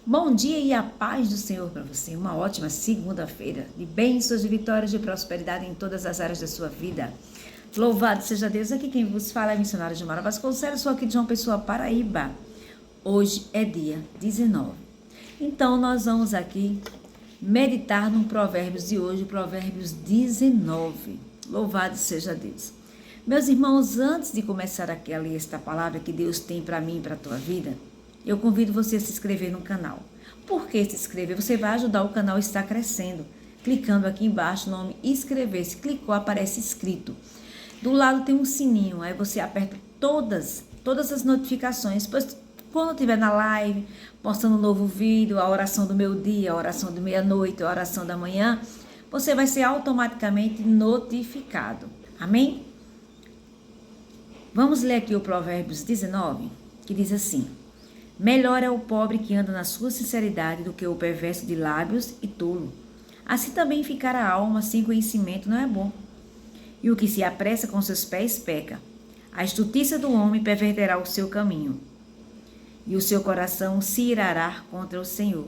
Bom dia e a paz do Senhor para você. Uma ótima segunda-feira de bênçãos, de vitórias, de prosperidade em todas as áreas da sua vida. Louvado seja Deus. Aqui quem vos fala é a missionária Gilmara Vasconcelos, sou aqui de João Pessoa, Paraíba. Hoje é dia 19. Então nós vamos aqui meditar no Provérbios de hoje, Provérbios 19. Louvado seja Deus. Meus irmãos, antes de começar aqui a ler esta palavra que Deus tem para mim e para a tua vida, eu convido você a se inscrever no canal. Por que se inscrever? Você vai ajudar o canal a estar crescendo. Clicando aqui embaixo no nome inscrever-se. Clicou, aparece inscrito. Do lado tem um sininho, aí você aperta todas as notificações. Pois quando estiver na live, postando um novo vídeo, a oração do meu dia, a oração de meia-noite, a oração da manhã, você vai ser automaticamente notificado. Amém? Vamos ler aqui o Provérbios 19, que diz assim: melhor é o pobre que anda na sua sinceridade do que o perverso de lábios e tolo. Assim também ficar a alma sem conhecimento não é bom. E o que se apressa com seus pés peca. A estultícia do homem perverterá o seu caminho, e o seu coração se irará contra o Senhor.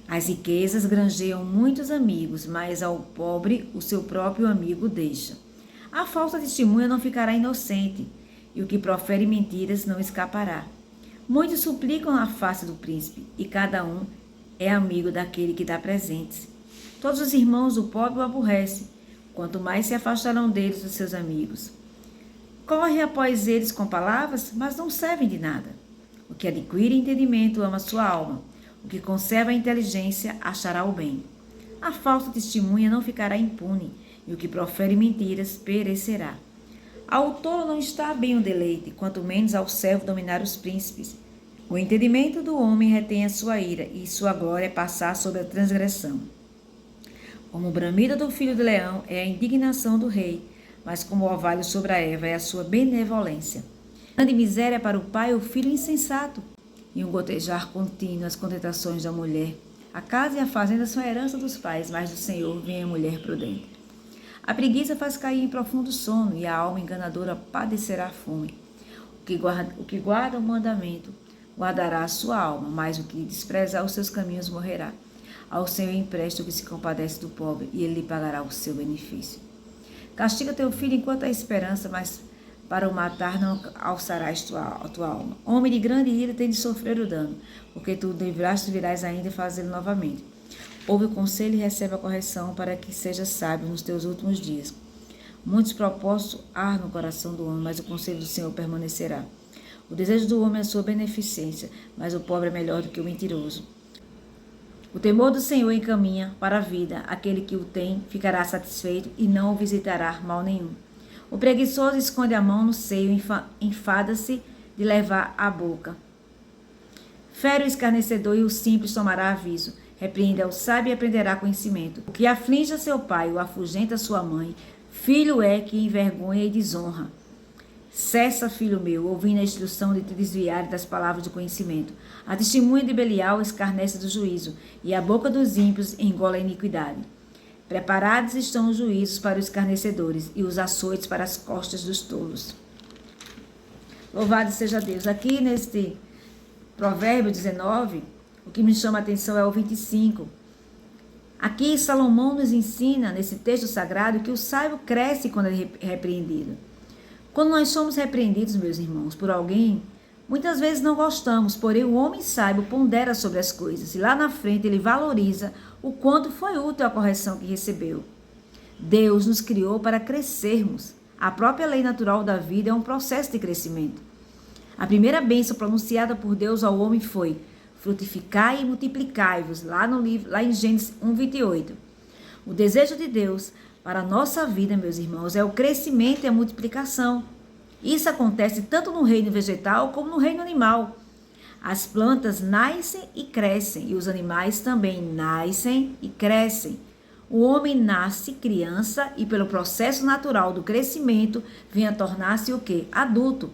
As riquezas granjeiam muitos amigos, mas ao pobre o seu próprio amigo deixa. A falsa testemunha não ficará inocente, e o que profere mentiras não escapará. Muitos suplicam a face do príncipe, e cada um é amigo daquele que dá presentes. Todos os irmãos do pobre o aborrecem, quanto mais se afastarão deles os seus amigos. Corre após eles com palavras, mas não servem de nada. O que adquire entendimento ama sua alma, o que conserva a inteligência achará o bem. A falsa testemunha não ficará impune, e o que profere mentiras perecerá. Ao tolo não está bem o deleite, quanto menos ao servo dominar os príncipes. O entendimento do homem retém a sua ira, e sua glória é passar sobre a transgressão. Como o bramido do filho do leão é a indignação do rei, mas como o orvalho sobre a erva é a sua benevolência. Grande miséria para o pai o filho insensato, e um gotejar contínuo as contentações da mulher. A casa e a fazenda são a herança dos pais, mas do Senhor vem a mulher prudente. A preguiça faz cair em profundo sono, e a alma enganadora padecerá fome. O que guarda o mandamento guardará a sua alma, mas o que desprezar os seus caminhos morrerá. Ao Senhor empresta o que se compadece do pobre, e ele lhe pagará o seu benefício. Castiga teu filho enquanto há esperança, mas para o matar não alçarás a tua alma. Homem de grande ira tem de sofrer o dano, porque tu livraste virás ainda e fazê-lo novamente. Ouve o conselho e recebe a correção, para que sejas sábio nos teus últimos dias. Muitos propósitos há no coração do homem, mas o conselho do Senhor permanecerá. O desejo do homem é a sua beneficência, mas o pobre é melhor do que o mentiroso. O temor do Senhor encaminha para a vida. Aquele que o tem ficará satisfeito e não o visitará mal nenhum. O preguiçoso esconde a mão no seio, enfada-se de levar à boca. Fere o escarnecedor e o simples tomará aviso. Repreenda o sábio e aprenderá conhecimento. O que aflige a seu pai, o afugenta a sua mãe, filho é que envergonha e desonra. Cessa, filho meu, ouvindo a instrução de te desviar das palavras do conhecimento. A testemunha de Belial escarnece do juízo, e a boca dos ímpios engola a iniquidade. Preparados estão os juízos para os escarnecedores, e os açoites para as costas dos tolos. Louvado seja Deus. Aqui neste Provérbio 19, o que me chama a atenção é o 25. Aqui Salomão nos ensina, nesse texto sagrado, que o sábio cresce quando é repreendido. Quando nós somos repreendidos, meus irmãos, por alguém, muitas vezes não gostamos, porém o homem sábio pondera sobre as coisas, e lá na frente ele valoriza o quanto foi útil a correção que recebeu. Deus nos criou para crescermos. A própria lei natural da vida é um processo de crescimento. A primeira bênção pronunciada por Deus ao homem foi: frutificai e multiplicai-vos, lá em Gênesis 1:28. O desejo de Deus para a nossa vida, meus irmãos, é o crescimento e a multiplicação. Isso acontece tanto no reino vegetal como no reino animal. As plantas nascem e crescem, e os animais também nascem e crescem. O homem nasce criança e, pelo processo natural do crescimento, vem a tornar-se o quê? Adulto.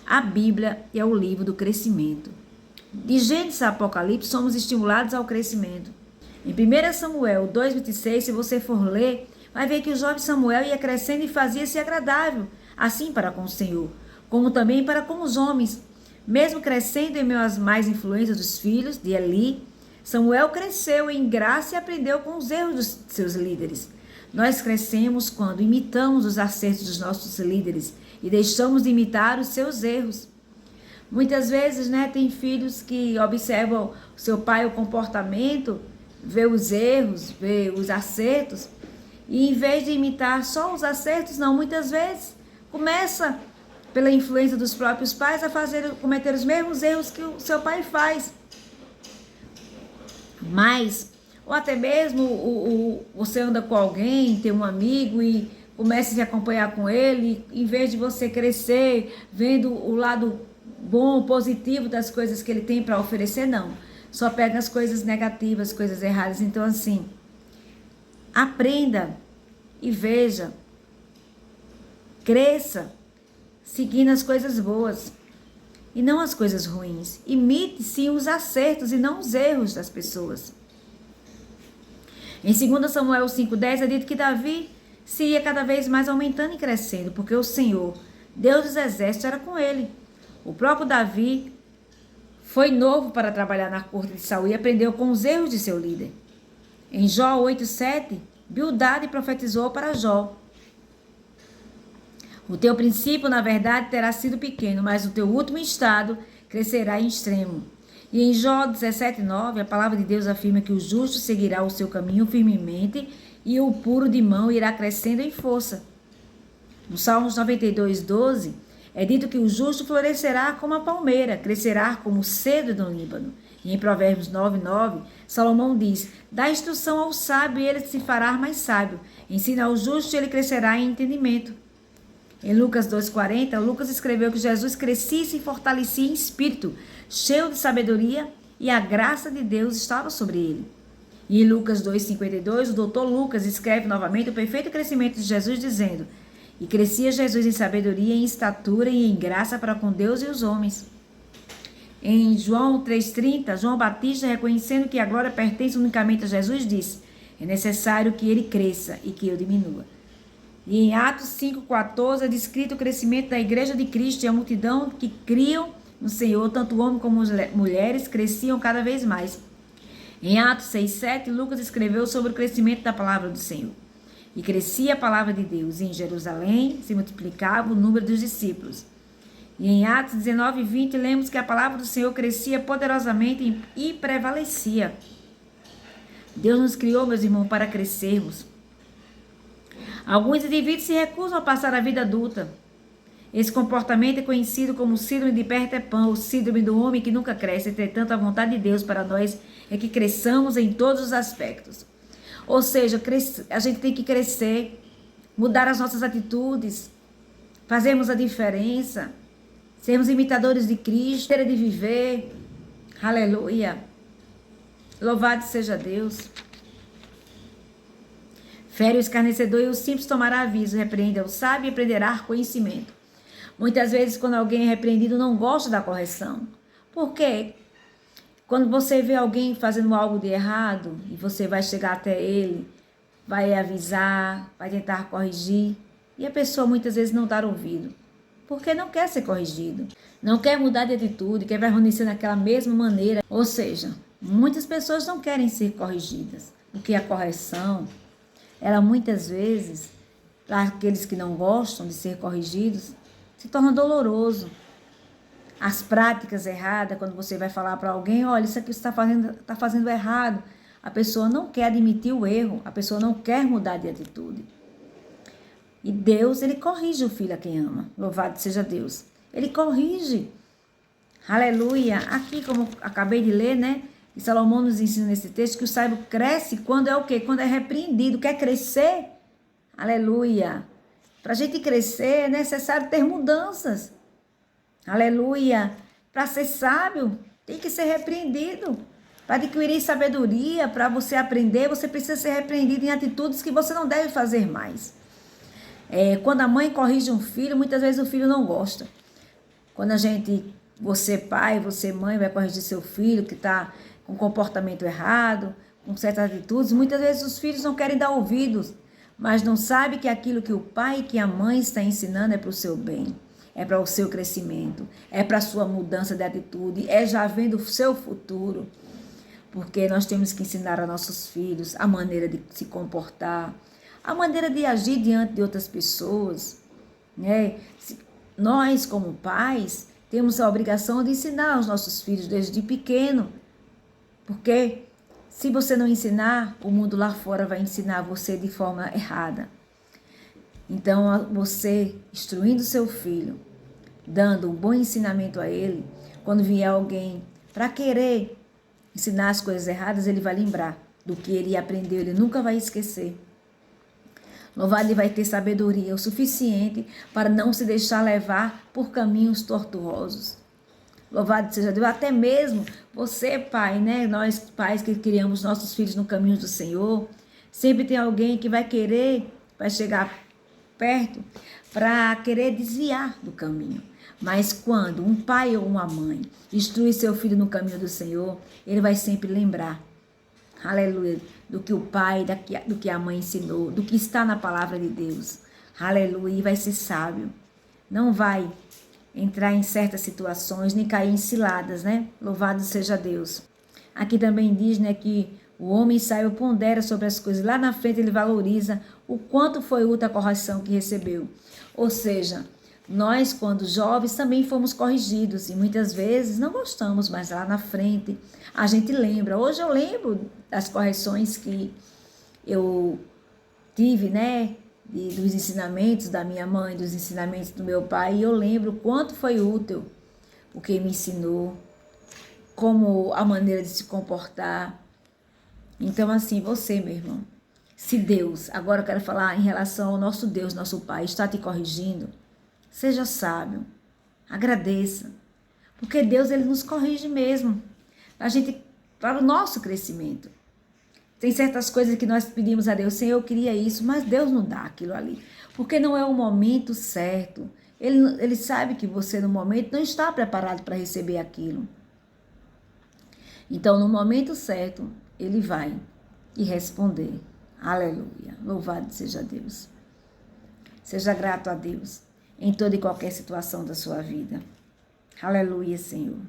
A Bíblia é o livro do crescimento. De Gênesis a Apocalipse, somos estimulados ao crescimento. Em 1 Samuel 2:26, se você for ler, vai ver que o jovem Samuel ia crescendo e fazia-se agradável, assim para com o Senhor, como também para com os homens. Mesmo crescendo em meio às mais influências dos filhos de Eli, Samuel cresceu em graça e aprendeu com os erros dos seus líderes. Nós crescemos quando imitamos os acertos dos nossos líderes e deixamos de imitar os seus erros. Muitas vezes, tem filhos que observam o seu pai, o comportamento, vê os erros, vê os acertos, e em vez de imitar só os acertos, muitas vezes começa, pela influência dos próprios pais, a cometer os mesmos erros que o seu pai faz. Mas, ou até mesmo você anda com alguém, tem um amigo e começa a se acompanhar com ele, em vez de você crescer, vendo o lado bom, positivo das coisas que ele tem para oferecer, não. Só pega as coisas negativas, coisas erradas. Então, assim, aprenda e veja, cresça, seguindo as coisas boas e não as coisas ruins. Imite sim os acertos e não os erros das pessoas. Em 2 Samuel 5,10 é dito que Davi se ia cada vez mais aumentando e crescendo, porque o Senhor, Deus dos exércitos, era com ele. O próprio Davi foi novo para trabalhar na corte de Saul e aprendeu com os erros de seu líder. Em Jó 8,7, Bildade profetizou para Jó: o teu princípio, na verdade, terá sido pequeno, mas o teu último estado crescerá em extremo. E em Jó 17,9, a palavra de Deus afirma que o justo seguirá o seu caminho firmemente e o puro de mão irá crescendo em força. No Salmos 92,12, é dito que o justo florescerá como a palmeira, crescerá como o cedro do Líbano. E em Provérbios 9,9, Salomão diz: dá instrução ao sábio e ele se fará mais sábio. Ensina ao justo e ele crescerá em entendimento. Em Lucas 2,40, Lucas escreveu que Jesus crescia e se fortalecia em espírito, cheio de sabedoria, e a graça de Deus estava sobre ele. E em Lucas 2,52, o doutor Lucas escreve novamente o perfeito crescimento de Jesus, dizendo: e crescia Jesus em sabedoria, em estatura e em graça para com Deus e os homens. Em João 3,30, João Batista, reconhecendo que a glória pertence unicamente a Jesus, disse: é necessário que ele cresça e que eu diminua. E em Atos 5,14 é descrito o crescimento da igreja de Cristo, e a multidão que criam no Senhor, tanto homens como mulheres, cresciam cada vez mais. Em Atos 6,7, Lucas escreveu sobre o crescimento da palavra do Senhor. E crescia a palavra de Deus, e em Jerusalém se multiplicava o número dos discípulos. E em Atos 19,20, lemos que a palavra do Senhor crescia poderosamente e prevalecia. Deus nos criou, meus irmãos, para crescermos. Alguns indivíduos se recusam a passar a vida adulta. Esse comportamento é conhecido como síndrome de Peter Pan, o síndrome do homem que nunca cresce. Entretanto, a vontade de Deus para nós é que cresçamos em todos os aspectos. Ou seja, a gente tem que crescer, mudar as nossas atitudes, fazermos a diferença, sermos imitadores de Cristo, maneira de viver. Aleluia. Louvado seja Deus. Fere o escarnecedor e o simples tomará aviso. Repreenda o sábio e aprenderá conhecimento. Muitas vezes, quando alguém é repreendido, não gosta da correção. Por quê? Quando você vê alguém fazendo algo de errado e você vai chegar até ele, vai avisar, vai tentar corrigir, e a pessoa muitas vezes não dá ouvido, porque não quer ser corrigido, não quer mudar de atitude, quer permanecer naquela mesma maneira. Ou seja, muitas pessoas não querem ser corrigidas, porque a correção, ela muitas vezes, para aqueles que não gostam de ser corrigidos, se torna doloroso. As práticas erradas, quando você vai falar para alguém: olha, isso aqui você está fazendo errado. A pessoa não quer admitir o erro, a pessoa não quer mudar de atitude. E Deus, ele corrige o filho a quem ama. Louvado seja Deus. Ele corrige. Aleluia. Aqui, como acabei de ler, e Salomão nos ensina nesse texto que o sábio cresce quando é o quê? Quando é repreendido. Quer crescer? Aleluia. Para a gente crescer é necessário ter mudanças. Aleluia. Para ser sábio, tem que ser repreendido. Para adquirir sabedoria, para você aprender, você precisa ser repreendido em atitudes que você não deve fazer mais. Quando a mãe corrige um filho, muitas vezes o filho não gosta. Quando você pai, você mãe, vai corrigir seu filho que está com comportamento errado, com certas atitudes, muitas vezes os filhos não querem dar ouvidos, mas não sabem que aquilo que o pai e que a mãe está ensinando é para o seu bem. é para o seu crescimento, é para a sua mudança de atitude, é já vendo o seu futuro. Porque nós temos que ensinar a nossos filhos a maneira de se comportar, a maneira de agir diante de outras pessoas, né? Nós, como pais, temos a obrigação de ensinar aos nossos filhos desde pequeno, porque se você não ensinar, o mundo lá fora vai ensinar você de forma errada. Então, você instruindo seu filho, dando um bom ensinamento a ele, quando vier alguém para querer ensinar as coisas erradas, ele vai lembrar do que ele aprendeu, ele nunca vai esquecer. Louvado, ele vai ter sabedoria o suficiente para não se deixar levar por caminhos tortuosos. Louvado seja Deus, até mesmo você, pai, né? Nós pais que criamos nossos filhos no caminho do Senhor, sempre tem alguém que vai chegar perto para querer desviar do caminho. Mas quando um pai ou uma mãe instrui seu filho no caminho do Senhor, ele vai sempre lembrar, aleluia, do que o pai, do que a mãe ensinou, do que está na palavra de Deus, aleluia, e vai ser sábio. Não vai entrar em certas situações, nem cair em ciladas, né? Louvado seja Deus. Aqui também diz, né, que o homem sábio pondera sobre as coisas. Lá na frente ele valoriza o quanto foi útil a correção que recebeu. Ou seja, nós, quando jovens, também fomos corrigidos e muitas vezes não gostamos, mas lá na frente a gente lembra. Hoje eu lembro das correções que eu tive, né? Dos ensinamentos da minha mãe, dos ensinamentos do meu pai, e eu lembro quanto foi útil o que me ensinou, como a maneira de se comportar. Então, assim, você, meu irmão, se Deus, agora eu quero falar em relação ao nosso Deus, nosso Pai, está te corrigindo, seja sábio, agradeça, porque Deus, ele nos corrige mesmo, para o nosso crescimento. Tem certas coisas que nós pedimos a Deus, Senhor, eu queria isso, mas Deus não dá aquilo ali, porque não é o momento certo. Ele sabe que você, no momento, não está preparado para receber aquilo. Então, no momento certo, Ele vai te responder. Aleluia. Louvado seja Deus. Seja grato a Deus em toda e qualquer situação da sua vida. Aleluia, Senhor.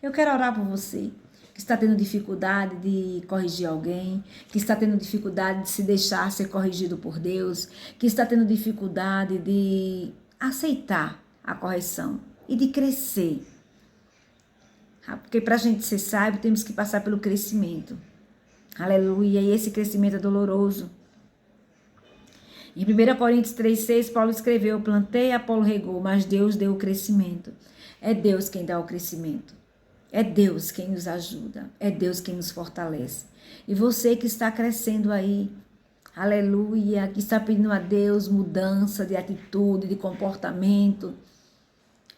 Eu quero orar por você que está tendo dificuldade de corrigir alguém, que está tendo dificuldade de se deixar ser corrigido por Deus, que está tendo dificuldade de aceitar a correção e de crescer. Porque para a gente ser sábio, temos que passar pelo crescimento. Aleluia, e esse crescimento é doloroso. Em 1 Coríntios 3,6, Paulo escreveu, plantei, Apolo regou, mas Deus deu o crescimento. É Deus quem dá o crescimento. É Deus quem nos ajuda, é Deus quem nos fortalece. E você que está crescendo aí, aleluia, que está pedindo a Deus mudança de atitude, de comportamento,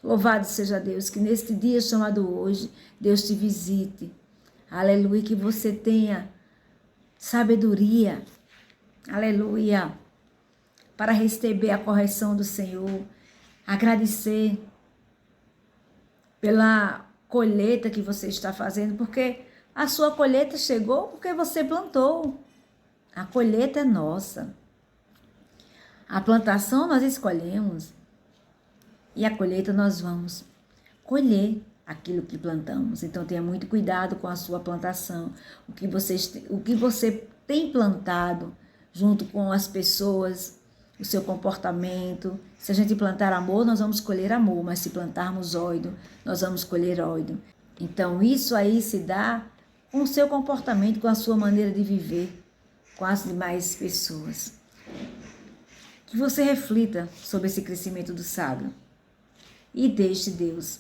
louvado seja Deus, que neste dia chamado hoje, Deus te visite, aleluia, que você tenha sabedoria, aleluia, para receber a correção do Senhor, agradecer pela colheita que você está fazendo, porque a sua colheita chegou porque você plantou. A colheita é nossa. A plantação nós escolhemos e a colheita nós vamos colher aquilo que plantamos. Então tenha muito cuidado com a sua plantação, o que você tem plantado junto com as pessoas, o seu comportamento. Se a gente plantar amor, nós vamos colher amor, mas se plantarmos ódio, nós vamos colher ódio. Então isso aí se dá com o seu comportamento, com a sua maneira de viver com as demais pessoas. Que você reflita sobre esse crescimento do sábio e deixe Deus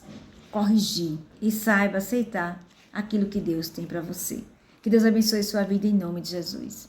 corrigir e saiba aceitar aquilo que Deus tem para você. Que Deus abençoe sua vida em nome de Jesus.